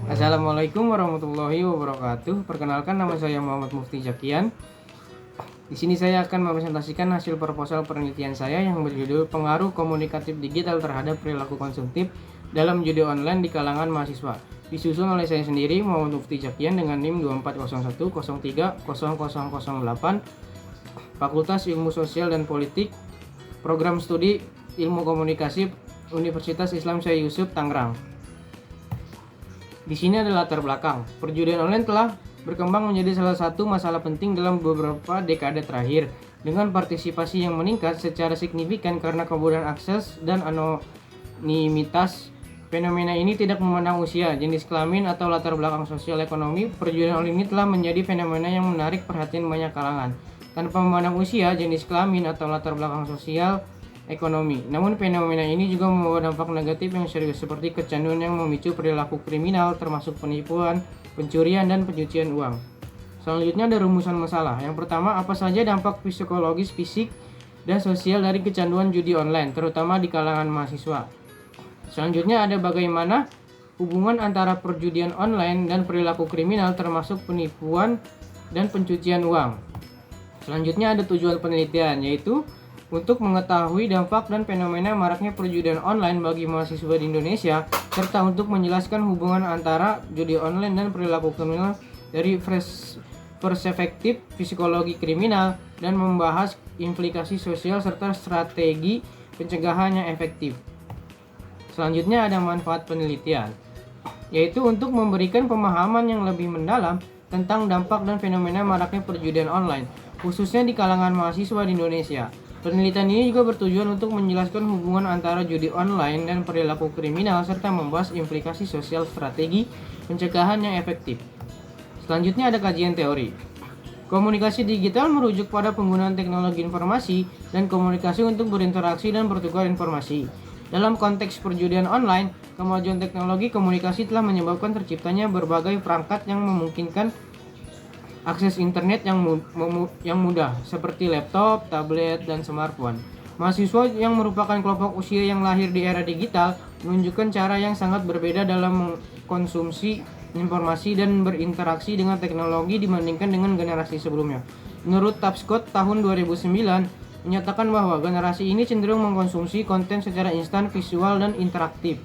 Assalamualaikum warahmatullahi wabarakatuh. Perkenalkan, nama saya Muhammad Mufti Zakian. Di sini saya akan mempresentasikan hasil proposal penelitian saya yang berjudul Pengaruh Komunikatif Digital Terhadap Perilaku Konsumtif dalam Judi Online di Kalangan Mahasiswa. Disusun oleh saya sendiri, Muhammad Mufti Zakian, dengan NIM 2401030008, Fakultas Ilmu Sosial dan Politik, Program Studi Ilmu Komunikasi, Universitas Islam Syekh Yusuf, Tangerang. Di sini ada latar belakang. Perjudian online telah berkembang menjadi salah satu masalah penting dalam beberapa dekade terakhir, dengan partisipasi yang meningkat secara signifikan karena kemudahan akses dan anonimitas. Fenomena ini tidak memandang usia, jenis kelamin, atau latar belakang sosial ekonomi. Perjudian online ini telah menjadi fenomena yang menarik perhatian banyak kalangan, tanpa memandang usia, jenis kelamin, atau latar belakang sosial ekonomi. Namun fenomena ini juga membawa dampak negatif yang serius, seperti kecanduan yang memicu perilaku kriminal, termasuk penipuan, pencurian, dan pencucian uang. Selanjutnya ada rumusan masalah. Yang pertama, apa saja dampak psikologis, fisik, dan sosial dari kecanduan judi online, terutama di kalangan mahasiswa. Selanjutnya ada bagaimana hubungan antara perjudian online dan perilaku kriminal, termasuk penipuan dan pencucian uang. Selanjutnya ada tujuan penelitian, yaitu untuk mengetahui dampak dan fenomena maraknya perjudian online bagi mahasiswa di Indonesia, serta untuk menjelaskan hubungan antara judi online dan perilaku kriminal dari perspektif psikologi kriminal, dan membahas implikasi sosial serta strategi pencegahan yang efektif. Selanjutnya ada manfaat penelitian, yaitu untuk memberikan pemahaman yang lebih mendalam tentang dampak dan fenomena maraknya perjudian online, khususnya di kalangan mahasiswa di Indonesia. Penelitian ini juga bertujuan untuk menjelaskan hubungan antara judi online dan perilaku kriminal, serta membahas implikasi sosial strategi pencegahan yang efektif. Selanjutnya ada kajian teori. Komunikasi digital merujuk pada penggunaan teknologi informasi dan komunikasi untuk berinteraksi dan bertukar informasi. Dalam konteks perjudian online, kemajuan teknologi komunikasi telah menyebabkan terciptanya berbagai perangkat yang memungkinkan akses internet yang mudah, seperti laptop, tablet, dan smartphone. Mahasiswa yang merupakan kelompok usia yang lahir di era digital menunjukkan cara yang sangat berbeda dalam mengkonsumsi informasi dan berinteraksi dengan teknologi dibandingkan dengan generasi sebelumnya. Menurut Tapscott tahun 2009 menyatakan bahwa generasi ini cenderung mengkonsumsi konten secara instan, visual, dan interaktif.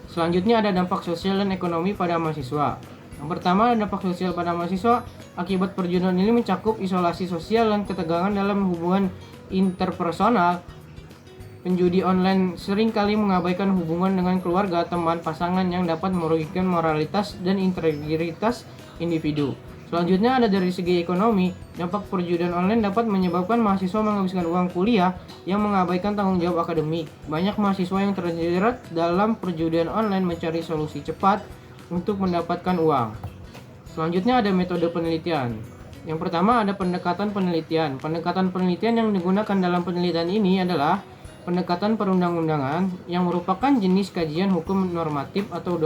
Selanjutnya ada dampak sosial dan ekonomi pada mahasiswa. Yang pertama, dampak sosial pada mahasiswa akibat perjudian ini mencakup isolasi sosial dan ketegangan dalam hubungan interpersonal. Penjudi online seringkali mengabaikan hubungan dengan keluarga, teman, pasangan, yang dapat merugikan moralitas dan integritas individu. Selanjutnya ada dari segi ekonomi. Dampak perjudian online dapat menyebabkan mahasiswa menghabiskan uang kuliah yang mengabaikan tanggung jawab akademik. Banyak mahasiswa yang terjerat dalam perjudian online mencari solusi cepat untuk mendapatkan uang. Selanjutnya ada metode penelitian. Yang pertama ada pendekatan penelitian. Pendekatan penelitian yang digunakan dalam penelitian ini adalah pendekatan perundang-undangan, yang merupakan jenis kajian hukum normatif atau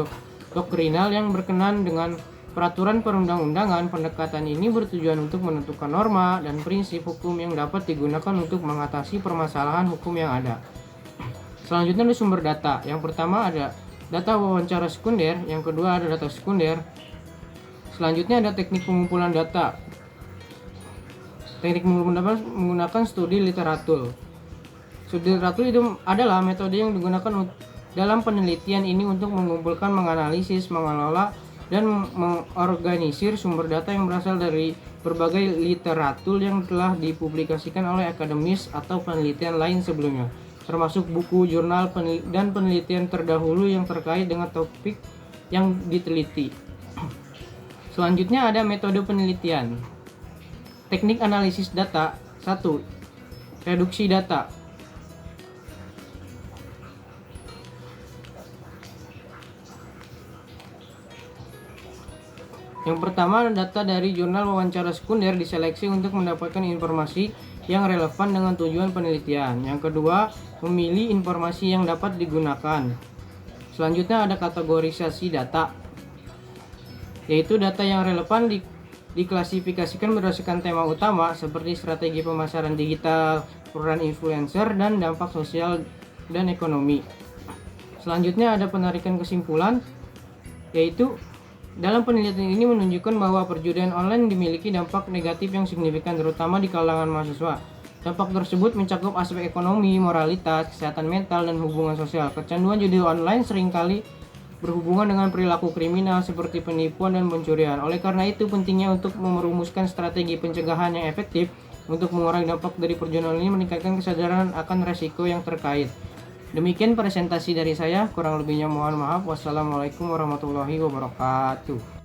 doktrinal yang berkenaan dengan peraturan perundang-undangan. Pendekatan ini bertujuan untuk menentukan norma dan prinsip hukum yang dapat digunakan untuk mengatasi permasalahan hukum yang ada. Selanjutnya ada sumber data. Yang pertama ada data wawancara sekunder, yang kedua ada data sekunder. Selanjutnya ada teknik pengumpulan data. Teknik pengumpulan data menggunakan studi literatur. Studi literatur itu adalah metode yang digunakan dalam penelitian ini untuk mengumpulkan, menganalisis, mengelola, dan mengorganisir sumber data yang berasal dari berbagai literatur yang telah dipublikasikan oleh akademis atau penelitian lain sebelumnya, termasuk buku, jurnal, dan penelitian terdahulu yang terkait dengan topik yang diteliti. Selanjutnya ada metode penelitian. Teknik analisis data. 1. Reduksi data. Yang pertama, data dari jurnal wawancara sekunder diseleksi untuk mendapatkan informasi yang relevan dengan tujuan penelitian. Yang kedua, memilih informasi yang dapat digunakan. Selanjutnya ada kategorisasi data, yaitu data yang relevan diklasifikasikan berdasarkan tema utama seperti strategi pemasaran digital, peran influencer, dan dampak sosial dan ekonomi. Selanjutnya ada penarikan kesimpulan. yaitu dalam penelitian ini menunjukkan bahwa perjudian online dimiliki dampak negatif yang signifikan terutama di kalangan mahasiswa. Dampak tersebut mencakup aspek ekonomi, moralitas, kesehatan mental, dan hubungan sosial. Kecanduan judi online seringkali berhubungan dengan perilaku kriminal seperti penipuan dan pencurian. Oleh karena itu, pentingnya untuk merumuskan strategi pencegahan yang efektif untuk mengurangi dampak dari perjudian ini, meningkatkan kesadaran akan resiko yang terkait. Demikian presentasi dari saya, kurang lebihnya mohon maaf. Wassalamualaikum warahmatullahi wabarakatuh.